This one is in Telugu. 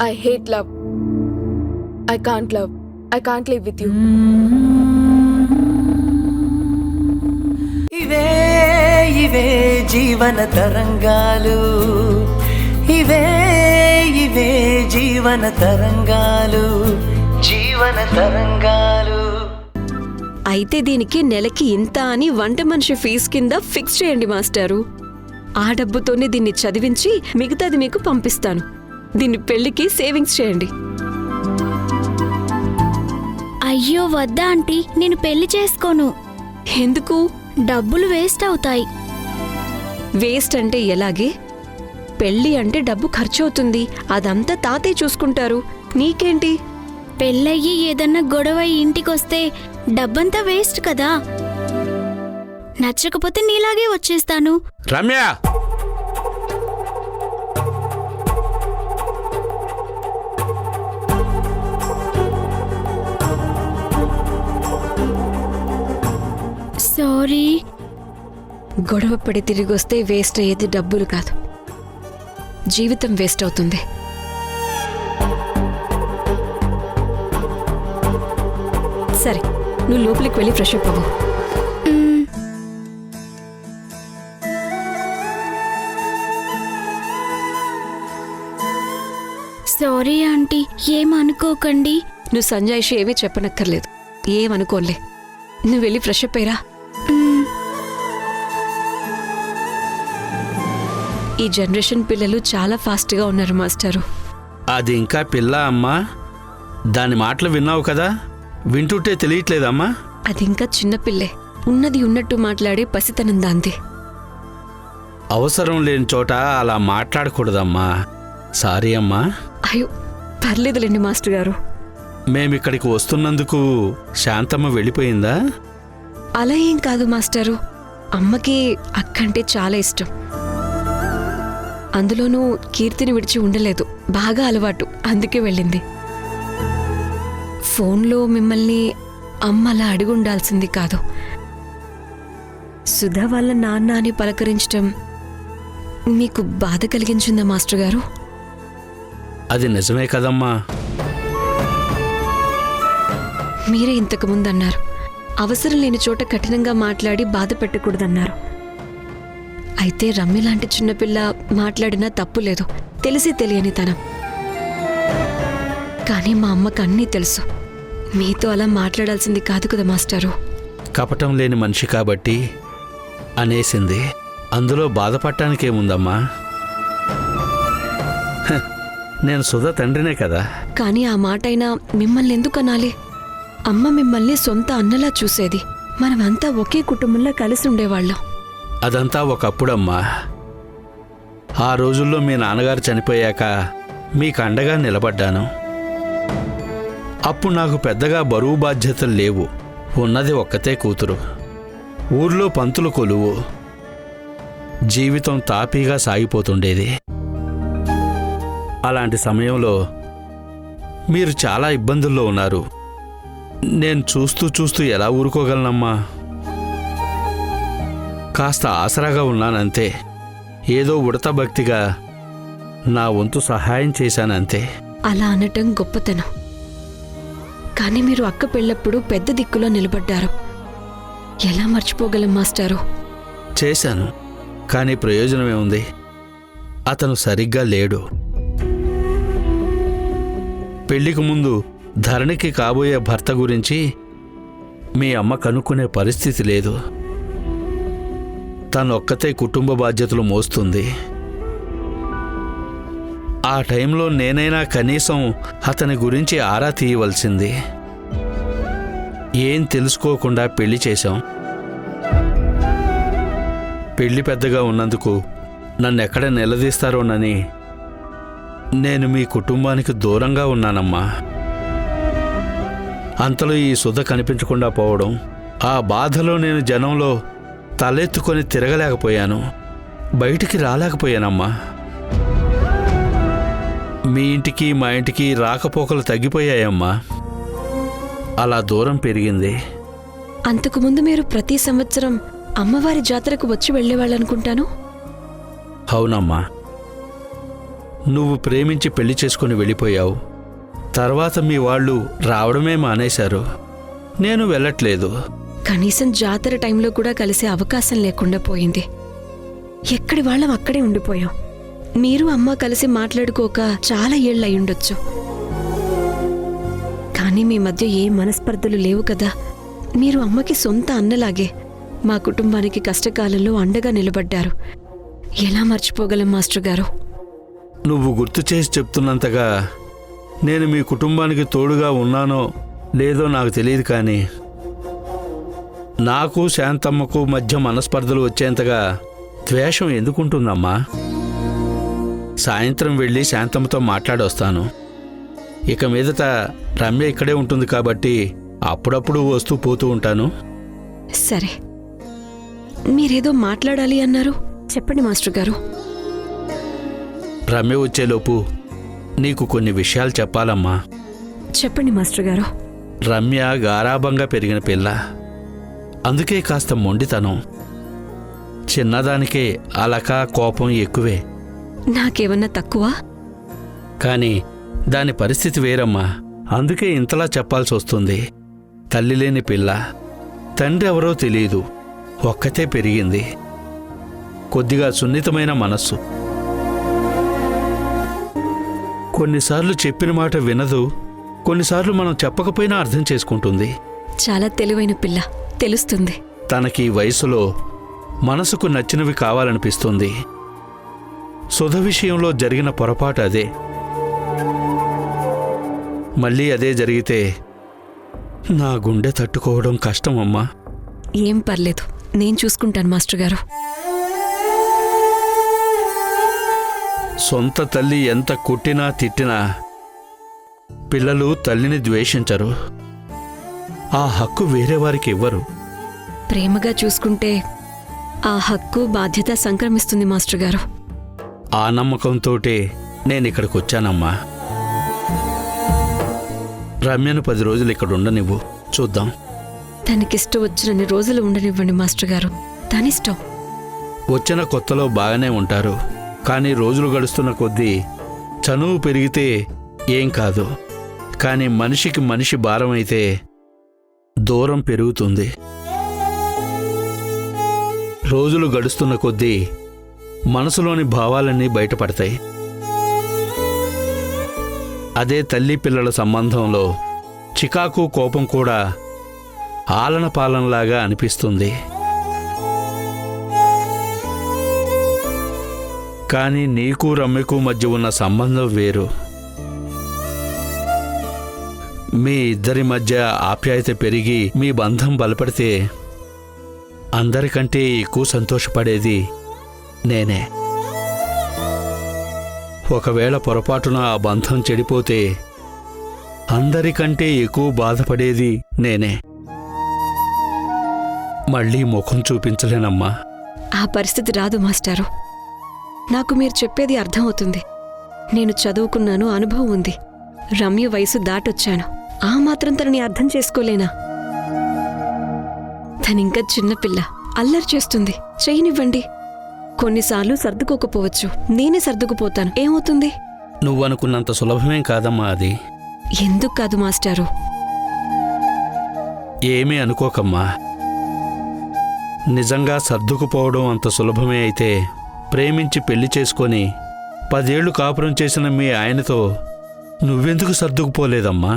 I hate love. I can't love. I can't live with you. ఇవే ఇవే జీవన తరంగాలు, ఇవే ఇవే జీవన తరంగాలు, జీవన తరంగాలు. అయితే దీనికి నెలకి ఇంత అని వంట మనిషి ఫీజు కింద ఫిక్స్ చేయండి మాస్టారు. ఆ డబ్బుతోనే దీన్ని చదివించి మిగతాది మీకు పంపిస్తాను. దీన్ని పెళ్లికి సేవింగ్స్ చేయండి. అయ్యో వద్దా ఆంటీ, నేను పెళ్లి చేసుకోను. ఎందుకు? డబ్బులు వేస్ట్ అవుతాయి. వేస్ట్ అంటే ఎలాగే? పెళ్లి అంటే డబ్బు ఖర్చు అవుతుంది. అదంతా తాతయ్య చూసుకుంటారు. నీకేంటి? పెళ్ళయ్యి ఏదన్నా గొడవ ఇంటికొస్తే డబ్బంతా వేస్ట్ కదా. నచ్చకపోతే నీలాగే వచ్చేస్తాను. రమ్య, సారీ. గొడవ పడి తిరిగి వస్తే వేస్ట్ అయ్యేది డబ్బులు కాదు, జీవితం వేస్ట్ అవుతుంది. సరే, నువ్వు లోపలికి వెళ్ళి ఫ్రెష్ అప్ అవ్వు. సారీ ఆంటీ, ఏమనుకోకండి. నువ్వు సంజాయిషి ఏమీ చెప్పనక్కర్లేదు. ఏమనుకోలే. నువ్వు వెళ్ళి ఫ్రెష్ అప్ అయ్యరా. ఈ జనరేషన్ పిల్లలు చాలా ఫాస్ట్గా ఉన్నారు మాస్టారు. అది ఇంకా పిల్ల అమ్మా. దాని మాటలు విన్నావు కదా, వింటుంటే తెలియట్లేదమ్మా. అది ఇంకా చిన్నపిల్లే. ఉన్నది ఉన్నట్టు మాట్లాడే పసితనం దాంది. అవసరం లేని చోట అలా మాట్లాడకూడదమ్మా. సారీ అమ్మా. అయ్యో పర్లేదులేండి మాస్టర్ గారు. మేమిక్కడికి వస్తున్నందుకు శాంతమ్మ వెళ్ళిపోయిందా? అలా ఏం కాదు మాస్టారు. అమ్మకి అక్కంటే చాలా ఇష్టం. అందులోనూ కీర్తిని విడిచి ఉండలేదు. బాగా అలవాటు, అందుకే వెళ్ళింది. ఫోన్లో మిమ్మల్ని అమ్మ అలా అడిగి ఉండాల్సింది కాదు. సుధా వాళ్ళ నాన్న అని పలకరించటం మీకు బాధ కలిగించిందా మాస్టర్ గారు? అది నిజమే కదమ్మా. మీరే ఇంతకుముందు అన్నారు, అవసరం లేని చోట కఠినంగా మాట్లాడి బాధ పెట్టకూడదన్నారు. అయితే రమ్య లాంటి చిన్నపిల్ల మాట్లాడినా తప్పు లేదు, తెలిసి తెలియని తనం. కానీ మా అమ్మకు అన్నీ తెలుసు. మీతో అలా మాట్లాడాల్సింది కాదు కదా మాస్టారు. కపటం లేని మనిషి కాబట్టి అనేసింది. అందులో బాధపడటానికేముందమ్మా? నేను సుధా తండ్రినే కదా. కానీ ఆ మాటైనా మిమ్మల్ని ఎందుకు అనాలి? అమ్మ మిమ్మల్ని సొంత అన్నలా చూసేది. మనమంతా ఒకే కుటుంబంలో కలిసి ఉండేవాళ్ళం. అదంతా ఒకప్పుడమ్మా. ఆ రోజుల్లో మీ నాన్నగారు చనిపోయాక మీకు అండగా నిలబడ్డాను. అప్పుడు నాకు పెద్దగా బరువు బాధ్యతలు లేవు. ఉన్నది ఒక్కతే కూతురు. ఊర్లో పంతులు కొలువు. జీవితం తాపీగా సాగిపోతుండేది. అలాంటి సమయంలో మీరు చాలా ఇబ్బందుల్లో ఉన్నారు. నేను చూస్తూ చూస్తూ ఎలా ఊరుకోగలనమ్మా? కాస్త ఆసరాగా ఉన్నానంతే. ఏదో ఉడత భక్తిగా నా వంతు సహాయం చేశానంతే. అలా అనటం గొప్పతనం. కానీ మీరు అక్క పెళ్ళప్పుడు పెద్ద దిక్కులో నిలబడ్డారు. ఎలా మర్చిపోగలం మాస్టారు? చేశాను, కానీ ప్రయోజనమే ఉంది. అతను సరిగ్గా లేడు. పెళ్లికి ముందు ధరణికి కాబోయే భర్త గురించి మీ అమ్మ కనుక్కునే పరిస్థితి లేదు. తనొక్కతే కుటుంబ బాధ్యతలు మోస్తుంది. ఆ టైంలో నేనైనా కనీసం అతని గురించి ఆరా తీయవలసింది. ఏం తెలుసుకోకుండా పెళ్లి చేశాం. పెళ్లి పెద్దగా ఉన్నందుకు నన్నెక్కడ నిలదీస్తారోనని నేను మీ కుటుంబానికి దూరంగా ఉన్నానమ్మా. అంతలో ఈ సుధ కనిపించకుండా పోవడం, ఆ బాధలో నేను జనంలో తలెత్తుకొని తిరగలేకపోయాను. బయటికి రాలేకపోయానమ్మా. మీ ఇంటికి మా ఇంటికి రాకపోకలు తగ్గిపోయాయమ్మా. అలా దూరం పెరిగింది. అంతకుముందు మీరు ప్రతి సంవత్సరం అమ్మవారి జాతరకు వచ్చి వెళ్ళేవాళ్ళనుకుంటాను. అవునమ్మా. నువ్వు ప్రేమించి పెళ్లి చేసుకుని వెళ్ళిపోయావు. తర్వాత మీ వాళ్ళు రావడమే మానేశారు. నేను వెళ్ళట్లేదు. కనీసం జాతర టైంలో కూడా కలిసే అవకాశం లేకుండా పోయింది. ఎక్కడి వాళ్ళం అక్కడే ఉండిపోయాం. మీరు అమ్మ కలిసి మాట్లాడుకోక చాలా ఏళ్ళు అయ్యుండొచ్చు. కానీ మీ మధ్య ఏ మనస్పర్ధలు లేవు కదా. మీరు అమ్మకి సొంత అన్నలాగే మా కుటుంబానికి కష్టకాలంలో అండగా నిలబడ్డారు. ఎలా మర్చిపోగలం మాస్టర్ గారు? నువ్వు గుర్తు చేసి చెప్తున్నంతగా నేను మీ కుటుంబానికి తోడుగా ఉన్నానో లేదో నాకు తెలియదు, కానీ నాకు శాంతమ్మకు మధ్య మనస్పర్ధలు వచ్చేంతగా ద్వేషం ఎందుకుంటుందమ్మా? సాయంత్రం వెళ్ళి శాంతమ్మతో మాట్లాడొస్తాను. ఇక మీదట రమ్య ఇక్కడే ఉంటుంది కాబట్టి అప్పుడప్పుడు వస్తూ పోతూ ఉంటాను. సరే, మీరేదో మాట్లాడాలి అన్నారు, చెప్పండి మాస్టర్ గారు. రమ్య వచ్చేలోపు నీకు కొన్ని విషయాలు చెప్పాలమ్మా. చెప్పండి మాస్టర్ గారు. రమ్య గారాబంగా పెరిగిన పిల్ల. అందుకే కాస్త మొండితనం. చిన్నదానికే అలక కోపం ఎక్కువే. నాకేమన్నా తక్కువ? కానీ దాని పరిస్థితి వేరమ్మా. అందుకే ఇంతలా చెప్పాల్సి వస్తుంది. తల్లి లేని పిల్ల, తండ్రి ఎవరో తెలియదు, ఒక్కతే పెరిగింది. కొద్దిగా సున్నితమైన మనస్సు. కొన్నిసార్లు చెప్పిన మాట వినదు, కొన్నిసార్లు మనం చెప్పకపోయినా అర్థం చేసుకుంటుంది. చాలా తెలివైన పిల్ల, తెలుస్తుంది. తనకి ఈ వయసులో మనసుకు నచ్చినవి కావాలనిపిస్తుంది. సుధ విషయంలో జరిగిన పొరపాటు అదే. మళ్ళీ అదే జరిగితే నా గుండె తట్టుకోవడం కష్టమమ్మా. ఏం పర్లేదు, నేను చూసుకుంటాను మాస్టర్ గారు. సొంత తల్లి ఎంత కొట్టినా తిట్టినా పిల్లలు తల్లిని ద్వేషించరు. ఆ హక్కు వేరే వారికి ఇవ్వరు. ప్రేమగా చూసుకుంటే ఆ హక్కు బాధ్యత సంక్రమిస్తుంది మాస్టర్ గారు. ఆ నమ్మకంతోటే నేనిక్కడికి వచ్చానమ్మా. రమ్యను 10 రోజులు ఇక్కడ ఉండనివ్వు, చూద్దాం. తనకిష్టం వచ్చినన్ని రోజులు ఉండనివ్వండి మాస్టర్ గారు, తనిష్టం. వచ్చిన కొత్తలో బాగానే ఉంటారు, కానీ రోజులు గడుస్తున్న కొద్దీ చనువు పెరిగితే ఏం కాదు. కానీ మనిషికి మనిషి భారమైతే దూరం పెరుగుతుంది. రోజులు గడుస్తున్న కొద్దీ మనసులోని భావాలన్నీ బయటపడతాయి. అదే తల్లి పిల్లల సంబంధంలో చికాకు కోపం కూడా ఆలన పాలనలాగా అనిపిస్తుంది. కానీ నీకు రమ్యకు మధ్య ఉన్న సంబంధం వేరు. మీ ఇద్దరి మధ్య ఆప్యాయత పెరిగి మీ బంధం బలపడితే అందరికంటే ఎక్కువ సంతోషపడేది నేనే. ఒకవేళ పొరపాటున ఆ బంధం చెడిపోతే అందరికంటే ఎక్కువ బాధపడేది నేనే. మళ్ళీ ముఖం చూపించలేనమ్మా. ఆ పరిస్థితి రాదు మాస్టారు. నాకు మీరు చెప్పేది అర్థమవుతుంది. నేను చదువుకున్నాను, అనుభవం ఉంది. రమ్య వయసు దాటొచ్చాను. ఆ మాత్రం తనని అర్థం చేసుకోలేనా? తనింకా చిన్నపిల్ల, అల్లరి చేస్తుంది, చేయనివ్వండి. కొన్నిసార్లు సర్దుకోకపోవచ్చు, నేనే సర్దుకుపోతాను, ఏమవుతుంది? నువ్వనుకున్నంత సులభమేం కాదమ్మా అది. ఎందుకు కాదు మాస్టారు? ఏమీ అనుకోకమ్మా. నిజంగా సర్దుకుపోవడం అంత సులభమే అయితే ప్రేమించి పెళ్లి చేసుకొని 10 ఏళ్లు కాపురం చేసిన మీ ఆయనతో నువ్వెందుకు సర్దుకుపోలేదమ్మా?